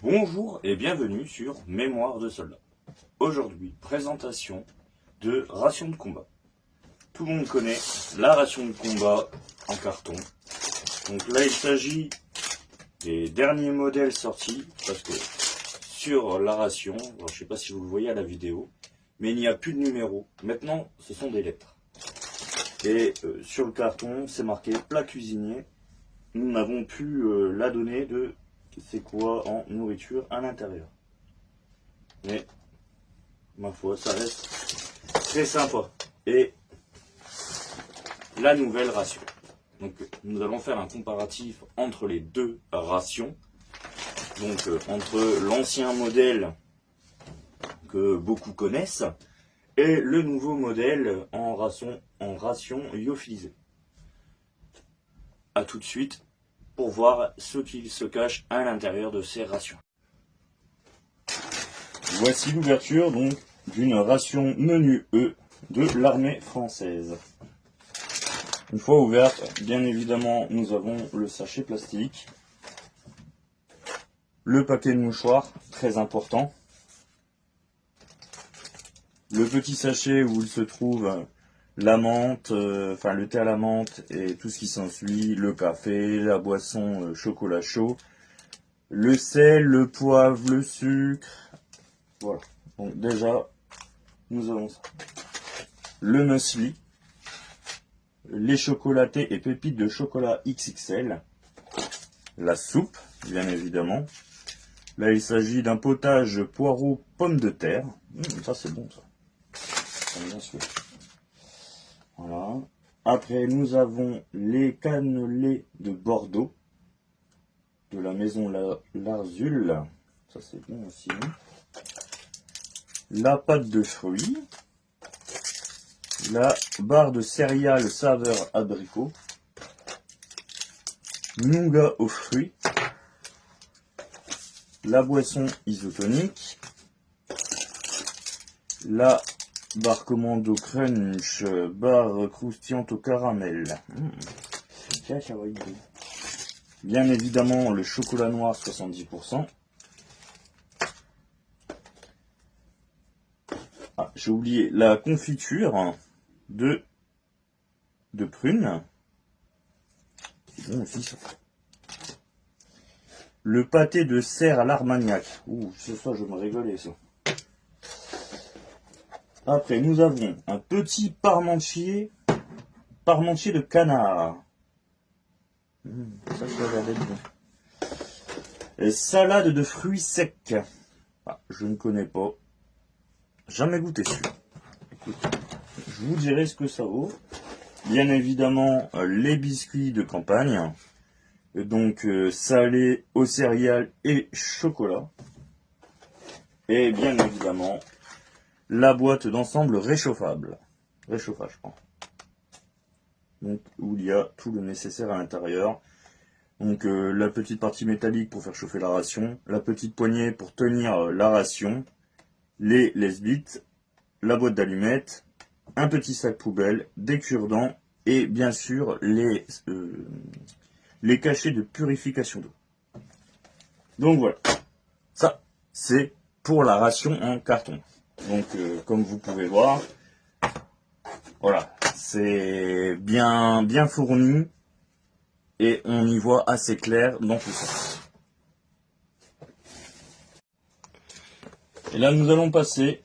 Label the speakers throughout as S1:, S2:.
S1: Bonjour et bienvenue sur Mémoire de soldat. Aujourd'hui, présentation de ration de combat. Tout le monde connaît la ration de combat en carton. Donc là, il s'agit des derniers modèles sortis, parce que sur la ration, alors je ne sais pas si vous le voyez à la vidéo, mais il n'y a plus de numéros. Maintenant, ce sont des lettres. Et sur le carton, c'est marqué plat cuisinier. Nous n'avons plus la donnée de c'est quoi en nourriture à l'intérieur. Mais, ma foi, ça reste très sympa. Et la nouvelle ration. Donc, nous allons faire un comparatif entre les deux rations. Donc, entre l'ancien modèle que beaucoup connaissent et le nouveau modèle en ration lyophilisée. A tout de suite pour voir ce qu'il se cache à l'intérieur de ces rations. Voici l'ouverture donc d'une ration menu E de l'armée française. Une fois ouverte, bien évidemment, nous avons le sachet plastique, le paquet de mouchoirs, très important, le petit sachet où il se trouve la menthe, le thé à la menthe et tout ce qui s'ensuit, le café, la boisson chocolat chaud, le sel, le poivre, le sucre. Voilà. Donc déjà, nous avons ça. Le muesli, les chocolatés et pépites de chocolat XXL, la soupe, bien évidemment. Là, il s'agit d'un potage poireau pommes de terre. Ça, c'est bon, ça. Ça bien sûr. Voilà. Après, nous avons les cannelés de Bordeaux, de la maison Larzul. Ça, c'est bon aussi. La pâte de fruits. La barre de céréales saveur abricot. Nougat aux fruits. La boisson isotonique. La barre commando crunch, barre croustillante au caramel. Ça va être bon. Bien évidemment, le chocolat noir 70%. Ah, j'ai oublié la confiture de prunes. C'est bon aussi ça. Le pâté de cerf à l'armagnac. Ouh, c'est ça, je vais me régaler ça. Après, nous avons un petit parmentier de canard. Ça, je vais regarder bon. Et salade de fruits secs. Ah, je ne connais pas. Jamais goûté celui-là. Écoute, je vous dirai ce que ça vaut. Bien évidemment, les biscuits de campagne. Donc, salés aux céréales et chocolat. Et bien évidemment, la boîte d'ensemble réchauffable. Réchauffage, je crois. Donc, où il y a tout le nécessaire à l'intérieur. Donc, la petite partie métallique pour faire chauffer la ration. La petite poignée pour tenir la ration. Les laisse-bites. La boîte d'allumettes. Un petit sac poubelle. Des cure-dents. Et bien sûr, les cachets de purification d'eau. Donc, voilà. Ça, c'est pour la ration en carton. Donc, comme vous pouvez voir, voilà, c'est bien fourni et on y voit assez clair dans tout ça. Et là, nous allons passer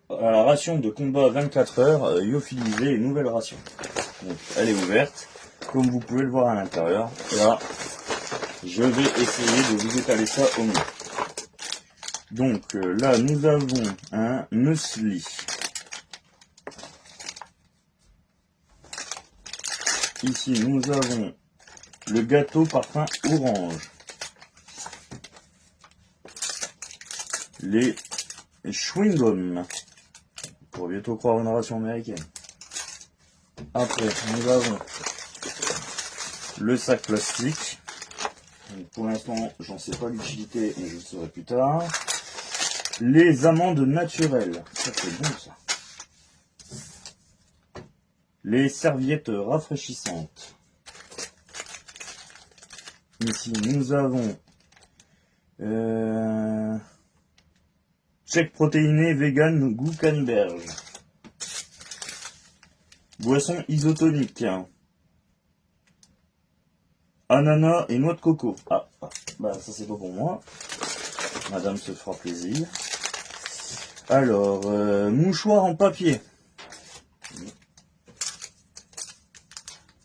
S1: à la ration de combat 24 heures lyophilisée, une nouvelle ration. Donc, elle est ouverte, comme vous pouvez le voir à l'intérieur. Et là, je vais essayer de vous étaler ça au mieux. Donc là, nous avons un muesli. Ici, nous avons le gâteau parfum orange. Les chewing-gums. Pour bientôt croire une ration américaine. Après, nous avons le sac plastique. Donc, pour l'instant, j'en sais pas l'utilité, mais je le saurai plus tard. Les amandes naturelles. Ça, c'est bon, ça. Les serviettes rafraîchissantes. Ici, nous avons Shake protéiné vegan goût canneberge. Boisson isotonique. Ananas et noix de coco. Ah, bah ça c'est pas pour moi. Madame se fera plaisir. Alors, mouchoir en papier.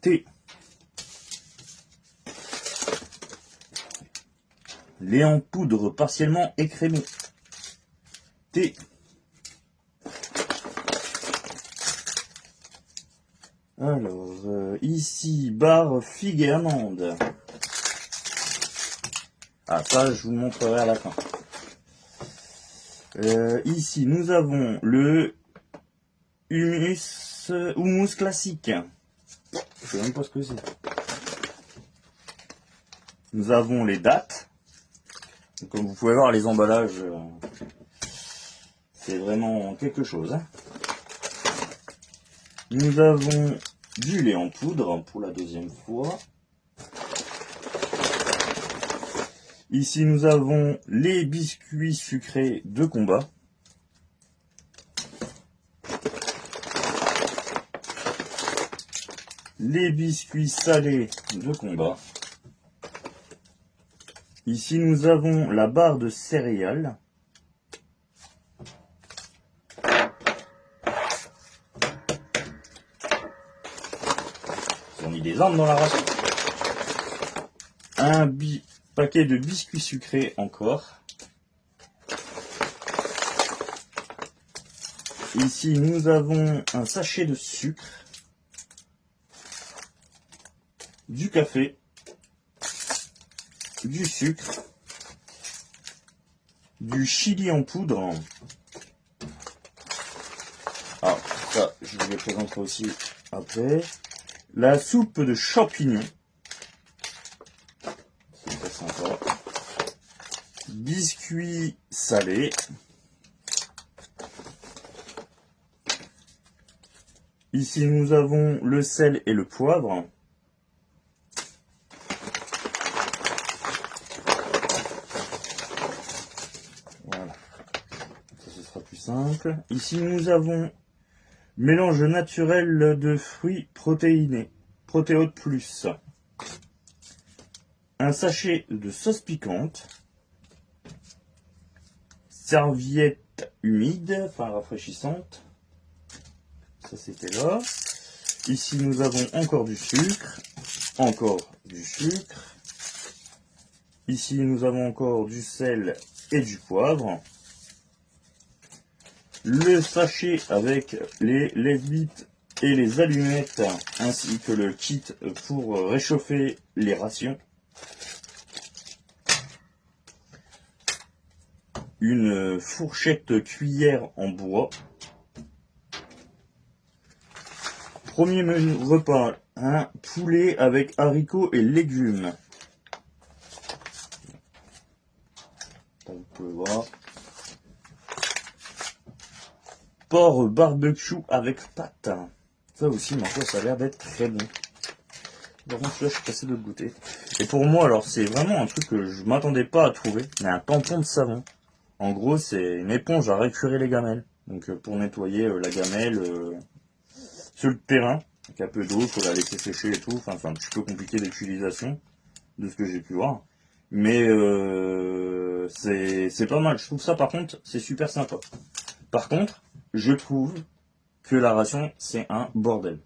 S1: Thé. Lait en poudre partiellement écrémé. Thé. Alors, ici, barre figue et amande. Ah, ça, je vous montrerai à la fin. Ici, nous avons le houmous classique. Je sais même pas ce que c'est. Nous avons les dattes. Donc, comme vous pouvez voir, les emballages, c'est vraiment quelque chose. Hein. Nous avons du lait en poudre pour la deuxième fois. Ici, nous avons les biscuits sucrés de combat. Les biscuits salés de combat. Ici, nous avons la barre de céréales. Ils ont mis des armes dans la ration. Un paquet de biscuits sucrés encore. Ici, nous avons un sachet de sucre. Du café. Du sucre. Du chili en poudre. Ah, ça, je vous le présenterai aussi après. La soupe de champignons. C'est très sympa. Biscuits salés. Ici, nous avons le sel et le poivre. Voilà. Ça, ce sera plus simple. Ici, nous avons mélange naturel de fruits protéinés. Protéode plus. Un sachet de sauce piquante. Serviette humide, enfin rafraîchissante. Ça c'était là. Ici nous avons encore du sucre. Encore du sucre. Ici nous avons encore du sel et du poivre. Le sachet avec les lève-bits et les allumettes, ainsi que le kit pour réchauffer les rations. Une fourchette cuillère en bois. Premier menu repas, un poulet avec haricots et légumes. Vous pouvez voir. Porc barbecue avec pâte. Ça aussi, ma foi, ça a l'air d'être très bon. Par contre, là, je suis passé de le goûter. Et pour moi, alors, c'est vraiment un truc que je m'attendais pas à trouver. Mais un tampon de savon. En gros, c'est une éponge à récurer les gamelles. Donc, pour nettoyer la gamelle sur le terrain. Avec un peu d'eau, il faut la laisser sécher et tout. Enfin, c'est un petit peu compliqué d'utilisation, de ce que j'ai pu voir. Mais c'est pas mal. Je trouve ça, par contre, c'est super sympa. Par contre, je trouve que la ration, c'est un bordel.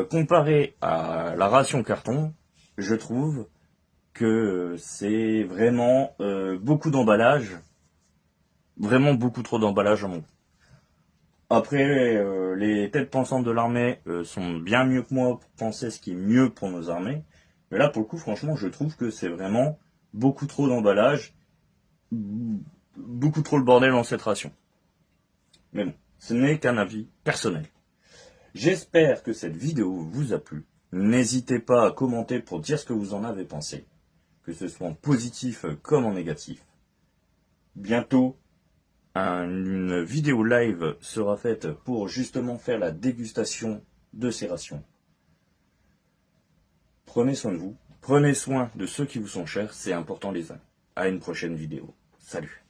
S1: Comparé à la ration carton, je trouve que c'est vraiment beaucoup d'emballage. Vraiment beaucoup trop d'emballage à mon goût. Après, les têtes pensantes de l'armée sont bien mieux que moi pour penser ce qui est mieux pour nos armées. Mais là, pour le coup, franchement, je trouve que c'est vraiment beaucoup trop d'emballage. Beaucoup trop le bordel dans cette ration. Mais bon, ce n'est qu'un avis personnel. J'espère que cette vidéo vous a plu. N'hésitez pas à commenter pour dire ce que vous en avez pensé, que ce soit en positif comme en négatif. Bientôt, une vidéo live sera faite pour justement faire la dégustation de ces rations. Prenez soin de vous, prenez soin de ceux qui vous sont chers, c'est important les uns. à une prochaine vidéo. Salut!